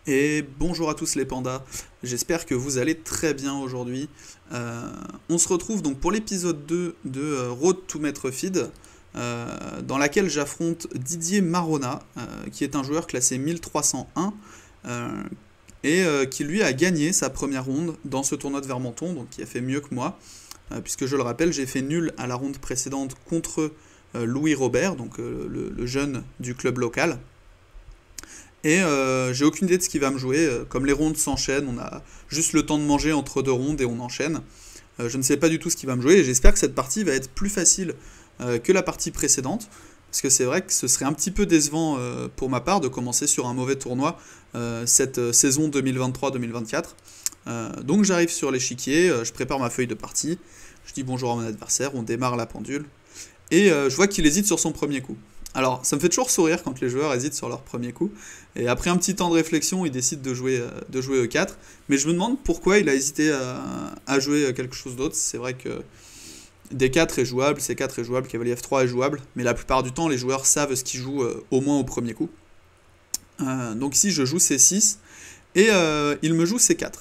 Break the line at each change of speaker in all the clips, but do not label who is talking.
Et bonjour à tous les pandas, j'espère que vous allez très bien aujourd'hui. On se retrouve donc pour l'épisode 2 de Road to Maître Feed, dans laquelle j'affronte Didier Marona, qui est un joueur classé 1301, qui lui a gagné sa première ronde dans ce tournoi de Vermenton, donc qui a fait mieux que moi, puisque je le rappelle, j'ai fait nul à la ronde précédente contre Louis Robert, donc le jeune du club local. Et j'ai aucune idée de ce qu'il va me jouer. Comme les rondes s'enchaînent, on a juste le temps de manger entre deux rondes et on enchaîne. Je ne sais pas du tout ce qu'il va me jouer et j'espère que cette partie va être plus facile que la partie précédente. Parce que c'est vrai que ce serait un petit peu décevant pour ma part de commencer sur un mauvais tournoi cette saison 2023-2024. Donc j'arrive sur l'échiquier, je prépare ma feuille de partie, je dis bonjour à mon adversaire, on démarre la pendule. Et je vois qu'il hésite sur son premier coup. Alors, ça me fait toujours sourire quand les joueurs hésitent sur leur premier coup. Et après un petit temps de réflexion, il décide de jouer E4. Mais je me demande pourquoi il a hésité à jouer quelque chose d'autre. C'est vrai que D4 est jouable, C4 est jouable, cavalier F3 est jouable. Mais la plupart du temps, les joueurs savent ce qu'ils jouent au moins au premier coup. Donc ici, je joue C6 et il me joue C4.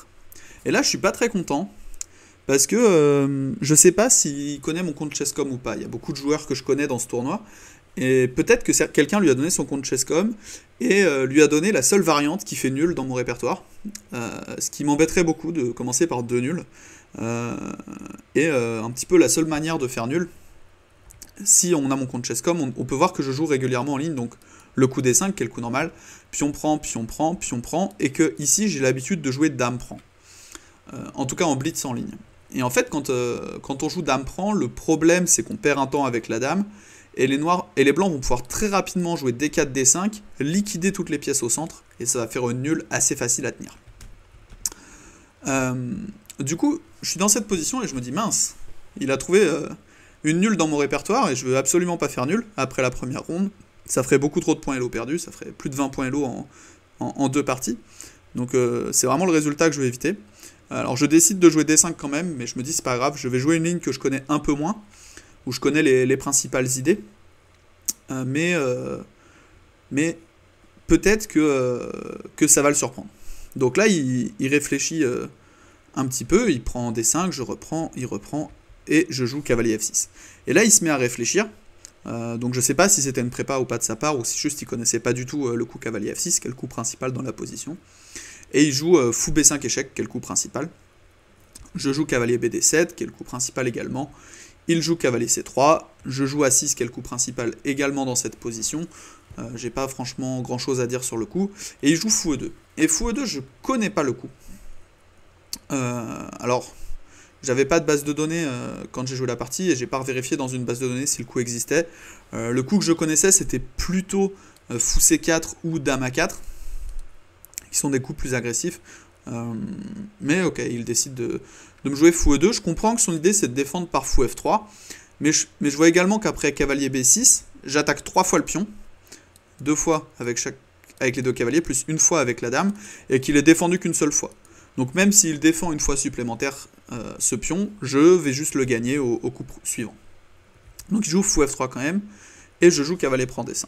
Et là, je suis pas très content. Parce que je sais pas s'il connaît mon compte Chesscom ou pas. Il y a beaucoup de joueurs que je connais dans ce tournoi. Et peut-être que quelqu'un lui a donné son compte Chesscom et lui a donné la seule variante qui fait nul dans mon répertoire. Ce qui m'embêterait beaucoup de commencer par deux nuls. Euh, un petit peu la seule manière de faire nul, si on a mon compte Chesscom, on peut voir que je joue régulièrement en ligne. Donc le coup D5, qui est le coup normal, puis on prend, puis on prend, puis on prend. Et que ici j'ai l'habitude de jouer Dame prend. En tout cas en blitz en ligne. Et en fait, quand on joue Dame prend, le problème c'est qu'on perd un temps avec la Dame. Et les noirs et les blancs vont pouvoir très rapidement jouer D4, D5, liquider toutes les pièces au centre, et ça va faire une nulle assez facile à tenir. Euh, du coup, je suis dans cette position et je me dis mince, il a trouvé une nulle dans mon répertoire et je veux absolument pas faire nul après la première ronde. Ça ferait beaucoup trop de points Elo perdus, ça ferait plus de 20 points Elo en deux parties. Donc c'est vraiment le résultat que je veux éviter. Alors je décide de jouer D5 quand même, mais je me dis c'est pas grave, je vais jouer une ligne que je connais un peu moins, où je connais les principales idées. Euh, mais euh, mais peut-être que ça va le surprendre. Donc là, il réfléchit un petit peu, il prend D5, je reprends, il reprend, et je joue cavalier F6. Et là, il se met à réfléchir. Donc je sais pas si c'était une prépa ou pas de sa part, ou si juste il connaissait pas du tout le coup cavalier F6, qui est le coup principal dans la position. Et il joue fou B5 échec, qui est le coup principal. Je joue cavalier BD7, qui est le coup principal également. Il joue cavalier C3, je joue A6, qui est le coup principal également dans cette position. J'ai pas franchement grand chose à dire sur le coup. Et il joue fou E2. Et fou E2, je connais pas le coup. Alors, j'avais pas de base de données quand j'ai joué la partie et j'ai pas vérifié dans une base de données si le coup existait. Le coup que je connaissais, c'était plutôt fou C4 ou dame A4, qui sont des coups plus agressifs. Mais ok, il décide de me jouer fou E2. Je comprends que son idée c'est de défendre par fou F3, mais je vois également qu'après cavalier B6, j'attaque 3 fois le pion, 2 fois avec les deux cavaliers, plus une fois avec la dame, et qu'il est défendu qu'une seule fois. Donc même s'il défend une fois supplémentaire ce pion, je vais juste le gagner au coup suivant. Donc il joue fou F3 quand même, et je joue cavalier prend D5.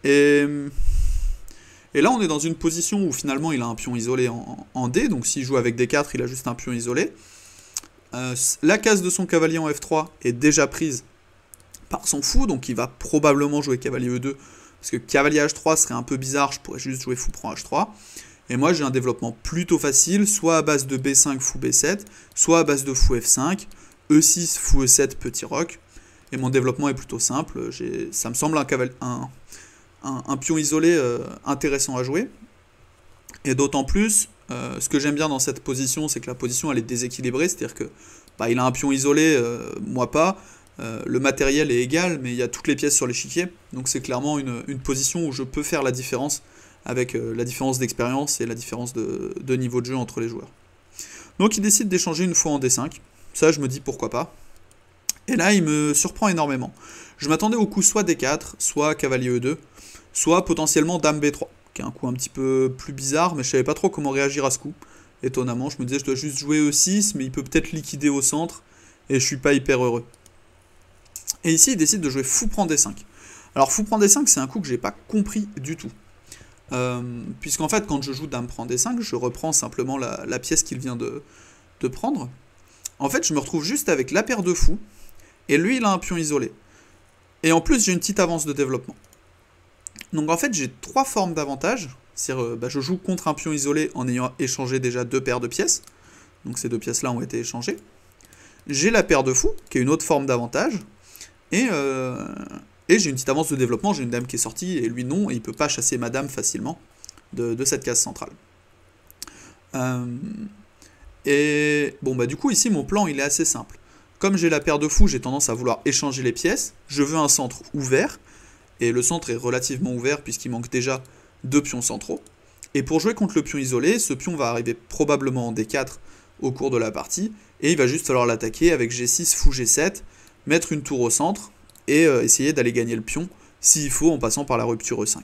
Et et là, on est dans une position où finalement il a un pion isolé en D, donc s'il joue avec D4, il a juste un pion isolé. La case de son cavalier en F3 est déjà prise par son fou, donc il va probablement jouer cavalier E2, parce que cavalier H3 serait un peu bizarre, je pourrais juste jouer fou prend H3. Et moi j'ai un développement plutôt facile, soit à base de B5 fou B7, soit à base de fou F5, E6 fou E7 petit roc. Et mon développement est plutôt simple, ça me semble un pion isolé intéressant à jouer. Et d'autant plus, ce que j'aime bien dans cette position, c'est que la position elle est déséquilibrée, c'est-à-dire que bah, il a un pion isolé, moi pas. Le matériel est égal, mais il y a toutes les pièces sur l'échiquier. Donc c'est clairement une position où je peux faire la différence avec la différence d'expérience et la différence de niveau de jeu entre les joueurs. Donc il décide d'échanger une fois en D5. Ça, je me dis pourquoi pas. Et là, il me surprend énormément. Je m'attendais au coup soit D4, soit cavalier E2, soit potentiellement dame B3, qui est un coup un petit peu plus bizarre, mais je savais pas trop comment réagir à ce coup. Étonnamment, je me disais je dois juste jouer E6, mais il peut peut-être liquider au centre, et je suis pas hyper heureux. Et ici, il décide de jouer fou prend D5. Alors fou prend D5, c'est un coup que j'ai pas compris du tout. puisqu'en fait, quand je joue dame prend D5, je reprends simplement la pièce qu'il vient de prendre. En fait, je me retrouve juste avec la paire de fous, et lui, il a un pion isolé. Et en plus, j'ai une petite avance de développement. Donc en fait, j'ai 3 formes d'avantage. C'est-à-dire, je joue contre un pion isolé en ayant échangé déjà 2 paires de pièces. Donc ces 2 pièces-là ont été échangées. J'ai la paire de fous, qui est une autre forme d'avantage. Et j'ai une petite avance de développement, j'ai une dame qui est sortie, et lui non, et il peut pas chasser ma dame facilement de cette case centrale. Et bon, du coup, ici, mon plan, il est assez simple. Comme j'ai la paire de fous, j'ai tendance à vouloir échanger les pièces. Je veux un centre ouvert, et le centre est relativement ouvert, puisqu'il manque déjà 2 pions centraux. Et pour jouer contre le pion isolé, ce pion va arriver probablement en D4 au cours de la partie, et il va juste falloir l'attaquer avec G6, fou G7, mettre une tour au centre, et essayer d'aller gagner le pion, s'il faut, en passant par la rupture E5.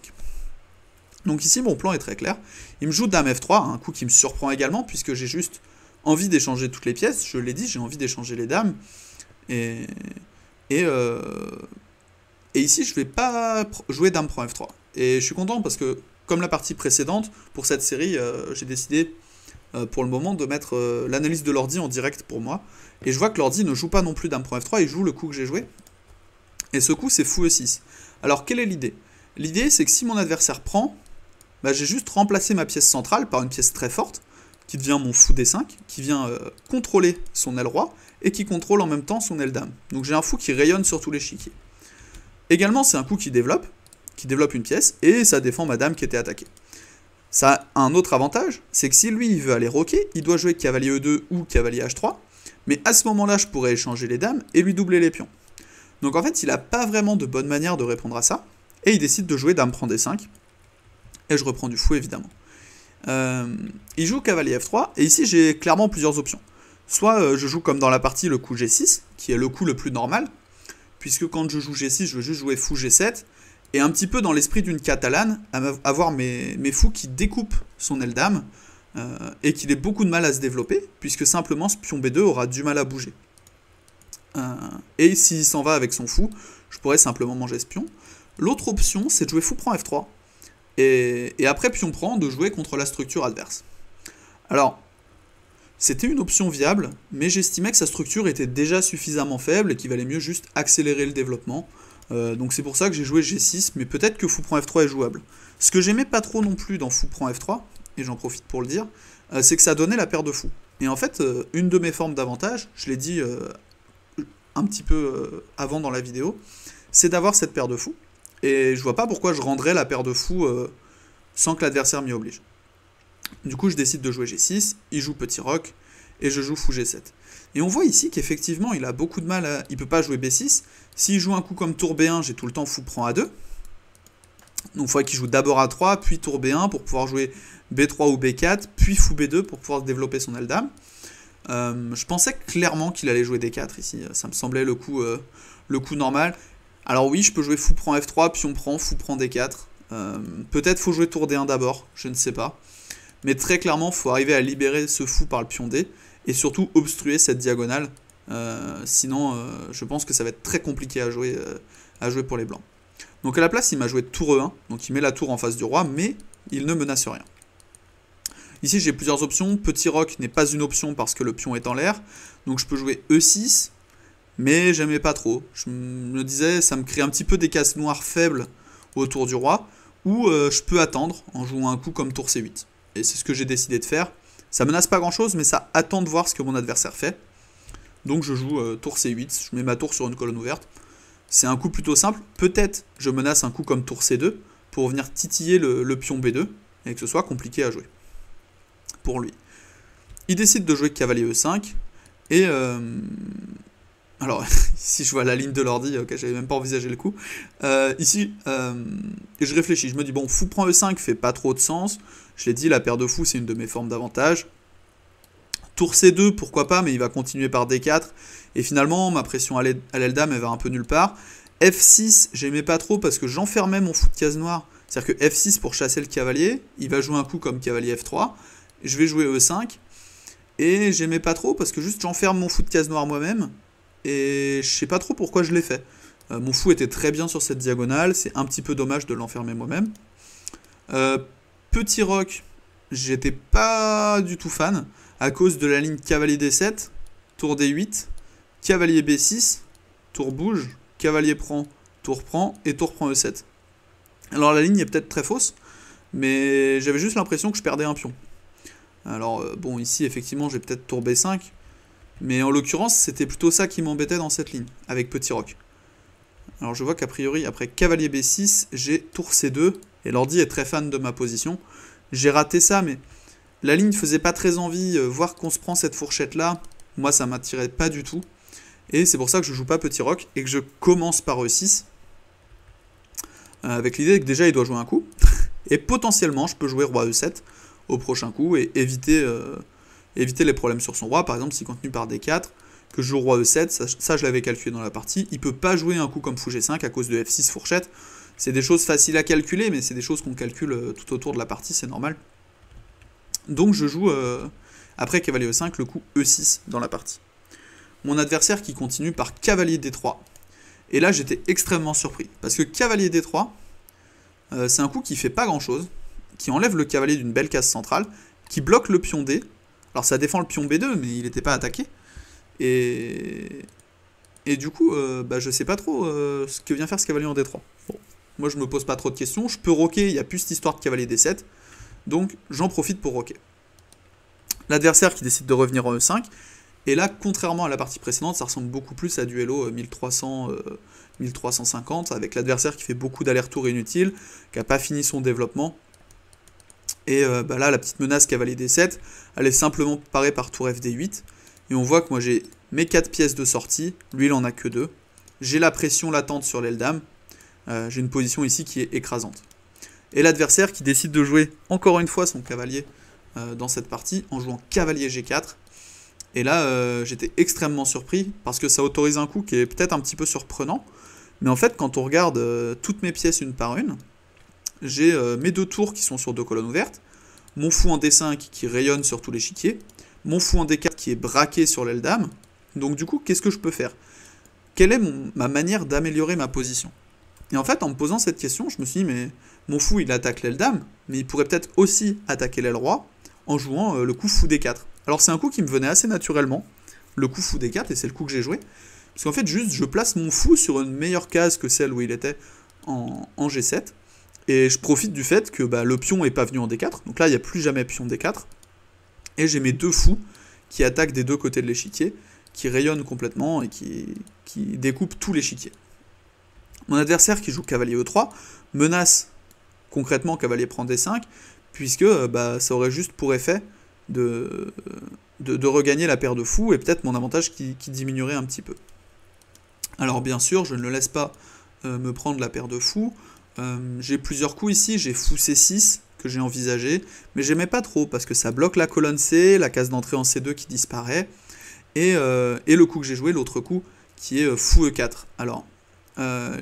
Donc ici, mon plan est très clair. Il me joue dame F3, un coup qui me surprend également, puisque j'ai juste envie d'échanger toutes les pièces. Je l'ai dit, j'ai envie d'échanger les dames. Et ici, je vais pas jouer dame prend F3. Et je suis content parce que, comme la partie précédente, pour cette série, j'ai décidé, pour le moment, de mettre l'analyse de l'ordi en direct pour moi. Et je vois que l'ordi ne joue pas non plus dame prend F3, il joue le coup que j'ai joué. Et ce coup, c'est fou E6. Alors, quelle est l'idée? L'idée, c'est que si mon adversaire prend, j'ai juste remplacé ma pièce centrale par une pièce très forte, qui devient mon fou D5, qui vient contrôler son aile roi, et qui contrôle en même temps son aile dame. Donc j'ai un fou qui rayonne sur tout l'échiquier. Également, c'est un coup qui développe une pièce, et ça défend ma dame qui était attaquée. Ça a un autre avantage, c'est que si lui il veut aller roquer, il doit jouer cavalier E2 ou cavalier H3, mais à ce moment-là, je pourrais échanger les dames et lui doubler les pions. Donc en fait, il n'a pas vraiment de bonne manière de répondre à ça, et il décide de jouer dame prend D5, et je reprends du fou évidemment. Il joue cavalier F3, et ici j'ai clairement plusieurs options. Soit je joue comme dans la partie le coup G6, qui est le coup le plus normal, puisque quand je joue G6, je veux juste jouer fou G7, et un petit peu dans l'esprit d'une catalane, avoir mes fous qui découpent son aile dame, et qu'il ait beaucoup de mal à se développer, puisque simplement ce pion B2 aura du mal à bouger. Et s'il s'en va avec son fou, je pourrais simplement manger ce pion. L'autre option, c'est de jouer fou prend F3, et après pion prend, de jouer contre la structure adverse. Alors, c'était une option viable, mais j'estimais que sa structure était déjà suffisamment faible et qu'il valait mieux juste accélérer le développement. Donc c'est pour ça que j'ai joué G6, mais peut-être que fou prend F3 est jouable. Ce que j'aimais pas trop non plus dans fou prend F3, et j'en profite pour le dire, c'est que ça donnait la paire de fous. Et en fait, une de mes formes d'avantage, je l'ai dit un petit peu avant dans la vidéo, c'est d'avoir cette paire de fous. Et je vois pas pourquoi je rendrais la paire de fous sans que l'adversaire m'y oblige. Du coup, je décide de jouer G6, il joue petit roc, et je joue fou G7. Et on voit ici qu'effectivement, il a beaucoup de mal à... Il peut pas jouer B6. S'il joue un coup comme tour B1, j'ai tout le temps fou prend A2. Donc il faudrait qu'il joue d'abord A3, puis tour B1 pour pouvoir jouer B3 ou B4, puis fou B2 pour pouvoir développer son aile dame. Je pensais clairement qu'il allait jouer D4 ici. Ça me semblait le coup normal. Alors oui, je peux jouer fou prend F3, pion prend, fou prend D4. Peut-être faut jouer tour D1 d'abord, je ne sais pas. Mais très clairement, il faut arriver à libérer ce fou par le pion D, et surtout obstruer cette diagonale. Sinon, je pense que ça va être très compliqué à jouer pour les blancs. Donc à la place, il m'a joué tour E1, donc il met la tour en face du roi, mais il ne menace rien. Ici, j'ai plusieurs options. Petit roc n'est pas une option parce que le pion est en l'air, donc je peux jouer E6, mais j'aimais pas trop. Je me disais, ça me crée un petit peu des cases noires faibles autour du roi, ou je peux attendre en jouant un coup comme tour C8. Et c'est ce que j'ai décidé de faire. Ça menace pas grand chose, mais ça attend de voir ce que mon adversaire fait. Donc je joue tour C8, je mets ma tour sur une colonne ouverte. C'est un coup plutôt simple. Peut-être je menace un coup comme tour C2 pour venir titiller le pion B2 et que ce soit compliqué à jouer pour lui. Il décide de jouer cavalier E5 et alors ici je vois la ligne de l'ordi, ok, j'avais même pas envisagé le coup. Ici je réfléchis, je me dis bon, fou prend E5 fait pas trop de sens. Je l'ai dit, la paire de fous c'est une de mes formes d'avantage. Tour C2, pourquoi pas, mais il va continuer par D4. Et finalement, ma pression à l'aile dame, elle va un peu nulle part. F6, j'aimais pas trop parce que j'enfermais mon fou de case noire. C'est-à-dire que F6 pour chasser le cavalier, il va jouer un coup comme cavalier F3. Je vais jouer E5. Et j'aimais pas trop parce que juste j'enferme mon fou de case noire moi-même. Et je sais pas trop pourquoi je l'ai fait. Mon fou était très bien sur cette diagonale, c'est un petit peu dommage de l'enfermer moi-même. Petit roc, j'étais pas du tout fan, à cause de la ligne cavalier D7, tour D8, cavalier B6, tour bouge, cavalier prend, et tour prend E7. Alors la ligne est peut-être très fausse, mais j'avais juste l'impression que je perdais un pion. Alors bon, ici effectivement j'ai peut-être tour B5, mais en l'occurrence c'était plutôt ça qui m'embêtait dans cette ligne, avec petit roc. Alors je vois qu'a priori après cavalier B6, j'ai tour C2, et l'ordi est très fan de ma position. J'ai raté ça, mais la ligne faisait pas très envie, voir qu'on se prend cette fourchette là, moi ça m'attirait pas du tout. Et c'est pour ça que je joue pas petit roc, et que je commence par E6, avec l'idée que déjà il doit jouer un coup, et potentiellement je peux jouer roi E7 au prochain coup, et éviter les problèmes sur son roi. Par exemple, s'il continue par D4, que je joue roi E7, ça je l'avais calculé dans la partie, il peut pas jouer un coup comme fou G5 à cause de F6 fourchette. C'est des choses faciles à calculer, mais c'est des choses qu'on calcule tout autour de la partie, c'est normal. Donc je joue, après cavalier E5, le coup E6 dans la partie. Mon adversaire qui continue par cavalier D3. Et là j'étais extrêmement surpris, parce que cavalier D3, c'est un coup qui fait pas grand chose, qui enlève le cavalier d'une belle case centrale, qui bloque le pion D. Alors ça défend le pion B2, mais il n'était pas attaqué. Et du coup, je sais pas trop ce que vient faire ce cavalier en D3. Bon, moi je me pose pas trop de questions, je peux roquer, il n'y a plus cette histoire de cavalier D7, donc j'en profite pour roquer. L'adversaire qui décide de revenir en E5, et là, contrairement à la partie précédente, ça ressemble beaucoup plus à du Hello 1300, 1350, avec l'adversaire qui fait beaucoup d'allers-retours inutiles, qui n'a pas fini son développement. Et là, la petite menace cavalier D7, elle est simplement parée par tour FD8. Et on voit que moi j'ai mes 4 pièces de sortie, lui il en a que 2. J'ai la pression latente sur l'aile dame. J'ai une position ici qui est écrasante. Et l'adversaire qui décide de jouer encore une fois son cavalier dans cette partie en jouant cavalier G4. Et là j'étais extrêmement surpris parce que ça autorise un coup qui est peut-être un petit peu surprenant. Mais en fait quand on regarde toutes mes pièces une par une, j'ai mes 2 tours qui sont sur 2 colonnes ouvertes, mon fou en D5 qui rayonne sur tout l'échiquier, mon fou en D4 qui est braqué sur l'aile dame. Donc du coup, qu'est-ce que je peux faire? Quelle est ma manière d'améliorer ma position? Et en fait, en me posant cette question, je me suis dit, mais mon fou, il attaque l'aile dame, mais il pourrait peut-être aussi attaquer l'aile roi en jouant le coup fou D4. Alors c'est un coup qui me venait assez naturellement, le coup fou D4, et c'est le coup que j'ai joué. Parce qu'en fait, juste, je place mon fou sur une meilleure case que celle où il était en G7, et je profite du fait que le pion n'est pas venu en D4, donc là, il n'y a plus jamais pion D4, et j'ai mes 2 fous qui attaquent des 2 côtés de l'échiquier, qui rayonnent complètement et qui découpent tout l'échiquier. Mon adversaire qui joue cavalier E3 menace concrètement cavalier prend D5, puisque ça aurait juste pour effet de regagner la paire de fous, et peut-être mon avantage qui diminuerait un petit peu. Alors bien sûr, je ne le laisse pas me prendre la paire de fous. J'ai plusieurs coups ici, j'ai fou C6, que j'ai envisagé, mais j'aimais pas trop parce que ça bloque la colonne C, la case d'entrée en C2 qui disparaît, et le coup que j'ai joué, l'autre coup, qui est fou E4. Alors,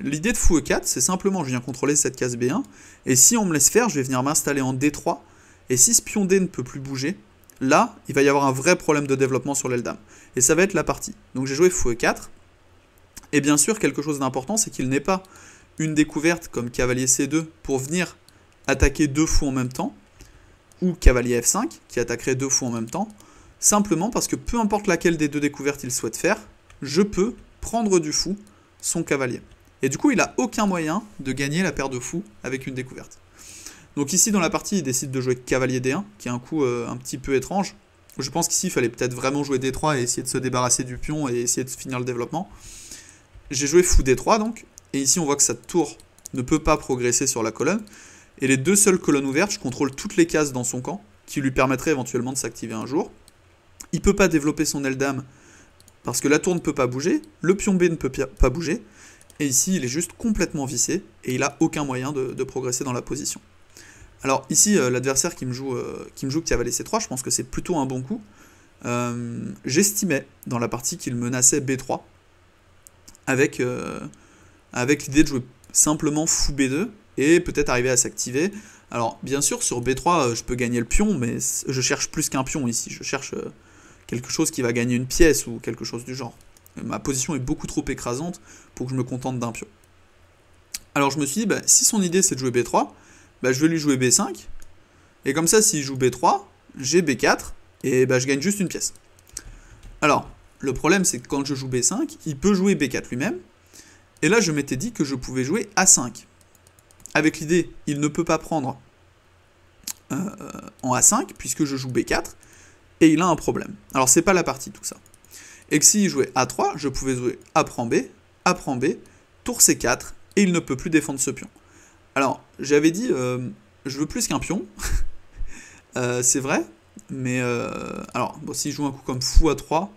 l'idée de fou E4, c'est simplement, je viens contrôler cette case B1, et si on me laisse faire, je vais venir m'installer en D3, et si ce pion D ne peut plus bouger, là, il va y avoir un vrai problème de développement sur l'aile dame, et ça va être la partie. Donc j'ai joué fou E4, et bien sûr, quelque chose d'important, c'est qu'il n'est pas une découverte comme cavalier C2 pour venir attaquer 2 fous en même temps, ou cavalier F5 qui attaquerait 2 fous en même temps, simplement parce que peu importe laquelle des 2 découvertes il souhaite faire, je peux prendre du fou son cavalier. Et du coup il n'a aucun moyen de gagner la paire de fous avec une découverte. Donc ici dans la partie il décide de jouer cavalier D1, qui est un coup un petit peu étrange. Je pense qu'ici il fallait peut-être vraiment jouer D3 et essayer de se débarrasser du pion et essayer de finir le développement. J'ai joué fou D3 donc, et ici on voit que sa tour ne peut pas progresser sur la colonne. Et les 2 seules colonnes ouvertes, je contrôle toutes les cases dans son camp, qui lui permettraient éventuellement de s'activer un jour. Il ne peut pas développer son aile dame, parce que la tour ne peut pas bouger, le pion B ne peut pas bouger, et ici il est juste complètement vissé, et il n'a aucun moyen de progresser dans la position. Alors ici, l'adversaire qui me joue cavalier C3, je pense que c'est plutôt un bon coup. J'estimais dans la partie qu'il menaçait B3, avec l'idée de jouer simplement fou B2, et peut-être arriver à s'activer. Alors bien sûr sur B3 je peux gagner le pion, mais je cherche plus qu'un pion ici, je cherche quelque chose qui va gagner une pièce ou quelque chose du genre. Ma position est beaucoup trop écrasante pour que je me contente d'un pion. Alors je me suis dit, si son idée c'est de jouer B3, bah, je vais lui jouer B5. Et comme ça, s'il joue B3, j'ai B4, et bah, je gagne juste une pièce. Alors, le problème, c'est que quand je joue B5, il peut jouer B4 lui-même. Et là, je m'étais dit que je pouvais jouer A5. Avec l'idée, il ne peut pas prendre en A5, puisque je joue B4, et il a un problème. Alors, c'est pas la partie, tout ça. Et que s'il jouait A3, je pouvais jouer A prend B, tour C4, et il ne peut plus défendre ce pion. Alors, j'avais dit, je veux plus qu'un pion, c'est vrai, mais alors, bon, s'il joue un coup comme fou A3,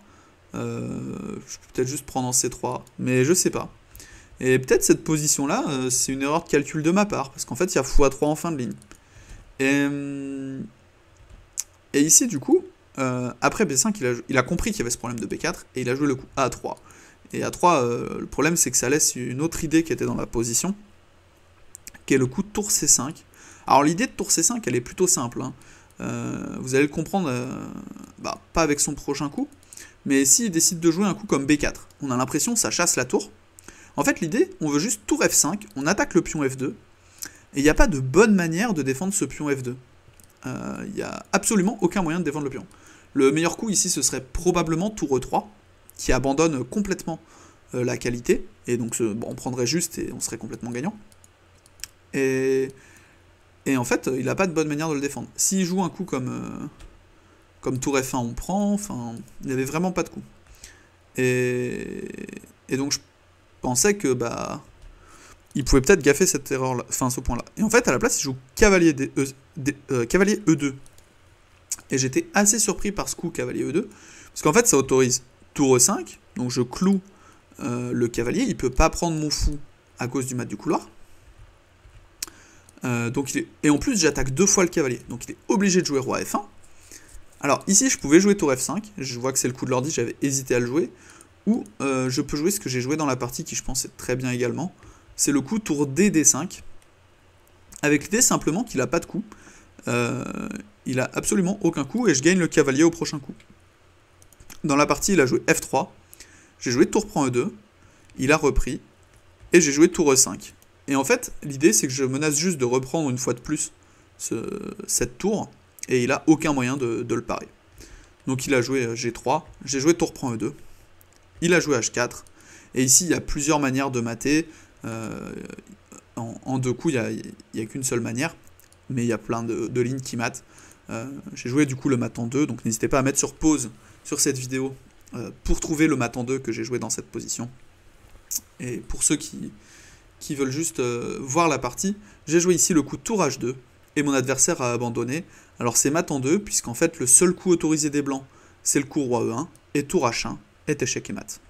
je peux peut-être juste prendre en C3, mais je sais pas. Et peut-être cette position-là, c'est une erreur de calcul de ma part, parce qu'en fait, il y a fou A3 en fin de ligne. Et ici, du coup, après B5, il a compris qu'il y avait ce problème de B4, et il a joué le coup A3. Et A3, le problème, c'est que ça laisse une autre idée qui était dans la position, qui est le coup de tour C5. Alors, l'idée de tour C5, elle est plutôt simple, hein. Vous allez le comprendre, pas avec son prochain coup, mais s'il décide de jouer un coup comme B4, on a l'impression que ça chasse la tour. En fait, l'idée, on veut juste tour F5, on attaque le pion F2, et il n'y a pas de bonne manière de défendre ce pion F2. Il n'y a absolument aucun moyen de défendre le pion. Le meilleur coup ici, ce serait probablement tour E3, qui abandonne complètement la qualité, et donc on prendrait juste et on serait complètement gagnant. Et en fait, il n'a pas de bonne manière de le défendre. S'il joue un coup comme tour F1, on prend, enfin, il n'y avait vraiment pas de coup. Et donc je pensais que il pouvait peut-être gaffer cette erreur-là, enfin ce point-là. Et en fait, à la place, il joue cavalier cavalier E2. Et j'étais assez surpris par ce coup cavalier E2, parce qu'en fait, ça autorise tour E5, donc je cloue le cavalier, il peut pas prendre mon fou à cause du mat du couloir. Et en plus, j'attaque 2 fois le cavalier, donc il est obligé de jouer roi F1. Alors ici, je pouvais jouer tour F5, je vois que c'est le coup de l'ordi, j'avais hésité à le jouer, ou je peux jouer ce que j'ai joué dans la partie, qui je pense est très bien également, c'est le coup tour D, D5, avec l'idée simplement qu'il n'a pas de coup, il a absolument aucun coup, et je gagne le cavalier au prochain coup. Dans la partie, il a joué F3, j'ai joué tour prend E2, il a repris, et j'ai joué tour E5. Et en fait, l'idée, c'est que je menace juste de reprendre une fois de plus cette tour, et il a aucun moyen de le parer. Donc il a joué G3, j'ai joué tour prend E2, il a joué H4, et ici, il y a plusieurs manières de mater. En 2 coups, il n'y a qu'une seule manière, mais il y a plein de lignes qui matent. J'ai joué du coup le mat en 2, donc n'hésitez pas à mettre sur pause sur cette vidéo pour trouver le mat en 2 que j'ai joué dans cette position. Et pour ceux qui veulent juste voir la partie, j'ai joué ici le coup tour H2, et mon adversaire a abandonné. Alors c'est mat en 2, puisqu'en fait le seul coup autorisé des blancs, c'est le coup roi E1, et tour H1 est échec et mat.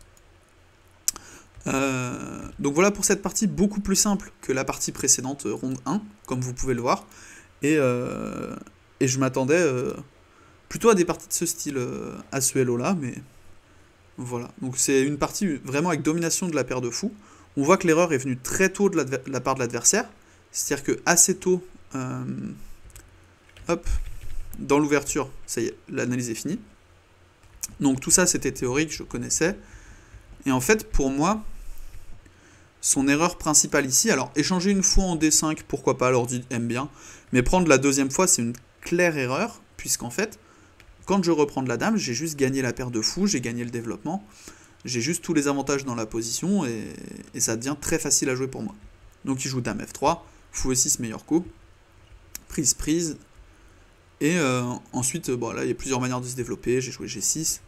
Donc voilà pour cette partie beaucoup plus simple que la partie précédente, ronde 1, comme vous pouvez le voir. Et je m'attendais plutôt à des parties de ce style à ce Hello là, mais voilà. Donc c'est une partie vraiment avec domination de la paire de fous. On voit que l'erreur est venue très tôt de la part de l'adversaire, c'est-à-dire que assez tôt, hop, dans l'ouverture, ça y est, l'analyse est finie. Donc tout ça c'était théorique, je connaissais. Et en fait pour moi, son erreur principale ici, alors échanger une fois en D5, pourquoi pas, l'ordi aime bien, mais prendre la deuxième fois, c'est une claire erreur, puisqu'en fait, quand je reprends de la dame, j'ai juste gagné la paire de fous, j'ai gagné le développement, j'ai juste tous les avantages dans la position, et ça devient très facile à jouer pour moi. Donc il joue dame F3, fou E6, meilleur coup, prise, et ensuite, bon, là il y a plusieurs manières de se développer, j'ai joué G6,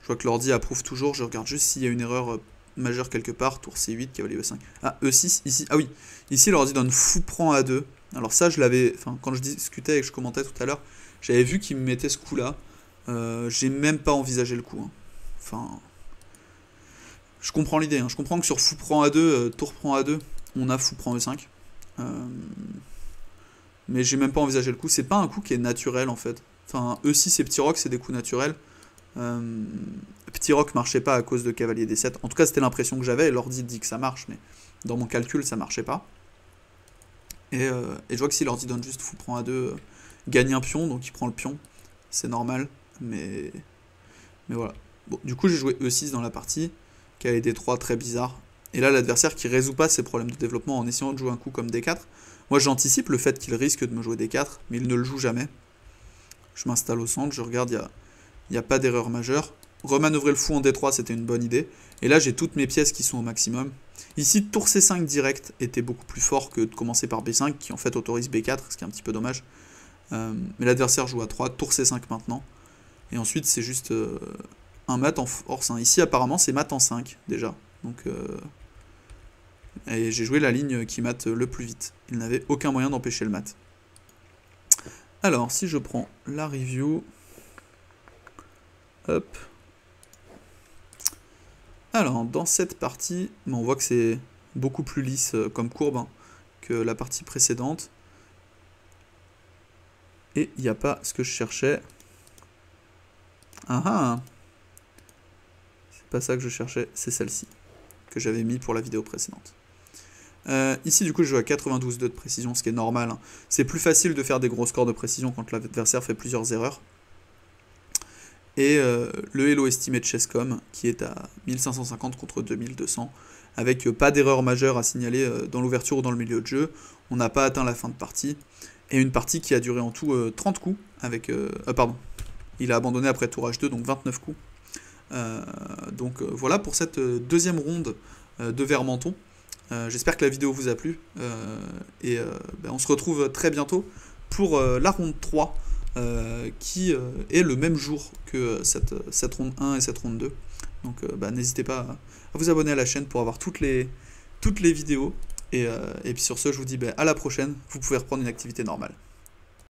je vois que l'ordi approuve toujours, je regarde juste s'il y a une erreur majeur quelque part, tour C8, cavalier E5. Ah, E6, ici, ah oui, ici l'ordi donne fou prend A2. Alors ça, je l'avais, enfin, quand je discutais et que je commentais tout à l'heure, j'avais vu qu'il me mettait ce coup-là. J'ai même pas envisagé le coup. Hein. Enfin, je comprends l'idée, hein. Je comprends que sur fou prend A2, tour prend A2, on a fou prend E5. Mais j'ai même pas envisagé le coup. C'est pas un coup qui est naturel, en fait. Enfin, E6 et petit roc, c'est des coups naturels. Petit roc marchait pas à cause de cavalier D7. En tout cas, c'était l'impression que j'avais. L'ordi dit que ça marche, mais dans mon calcul, ça marchait pas. Et je vois que si l'ordi donne juste fou prend A2, gagne un pion, donc il prend le pion. C'est normal, mais voilà. Bon, du coup, j'ai joué E6 dans la partie, cavalier D3, très bizarre. Et là, l'adversaire qui résout pas ses problèmes de développement en essayant de jouer un coup comme D4. Moi j'anticipe le fait qu'il risque de me jouer D4, mais il ne le joue jamais. Je m'installe au centre, je regarde, il n'y a pas d'erreur majeure. Remanœuvrer le fou en D3, c'était une bonne idée. Et là j'ai toutes mes pièces qui sont au maximum. Ici, tour C5 direct était beaucoup plus fort que de commencer par B5, qui en fait autorise B4, ce qui est un petit peu dommage. Mais l'adversaire joue à 3, tour C5 maintenant. Et ensuite c'est juste un mat en force 1. Ici apparemment c'est mat en 5 déjà. Donc, et j'ai joué la ligne qui mate le plus vite. Il n'avait aucun moyen d'empêcher le mat. Alors si je prends la review, hop. Alors dans cette partie, on voit que c'est beaucoup plus lisse comme courbe hein, que la partie précédente. Et il n'y a pas ce que je cherchais. Ah ah! C'est pas ça que je cherchais, c'est celle-ci, que j'avais mis pour la vidéo précédente. Ici, du coup, je joue à 92,2 de précision, ce qui est normal. Hein. C'est plus facile de faire des gros scores de précision quand l'adversaire fait plusieurs erreurs. Et le Elo estimé de Chesscom, qui est à 1550 contre 2200, avec pas d'erreur majeure à signaler dans l'ouverture ou dans le milieu de jeu. On n'a pas atteint la fin de partie. Et une partie qui a duré en tout 30 coups, avec... pardon, il a abandonné après tour H2, donc 29 coups. Voilà pour cette deuxième ronde de Vermenton. J'espère que la vidéo vous a plu. On se retrouve très bientôt pour la ronde 3, qui est le même jour que cette ronde 1 et cette ronde 2. Donc n'hésitez pas à vous abonner à la chaîne pour avoir toutes les vidéos. Et puis sur ce, je vous dis à la prochaine, vous pouvez reprendre une activité normale.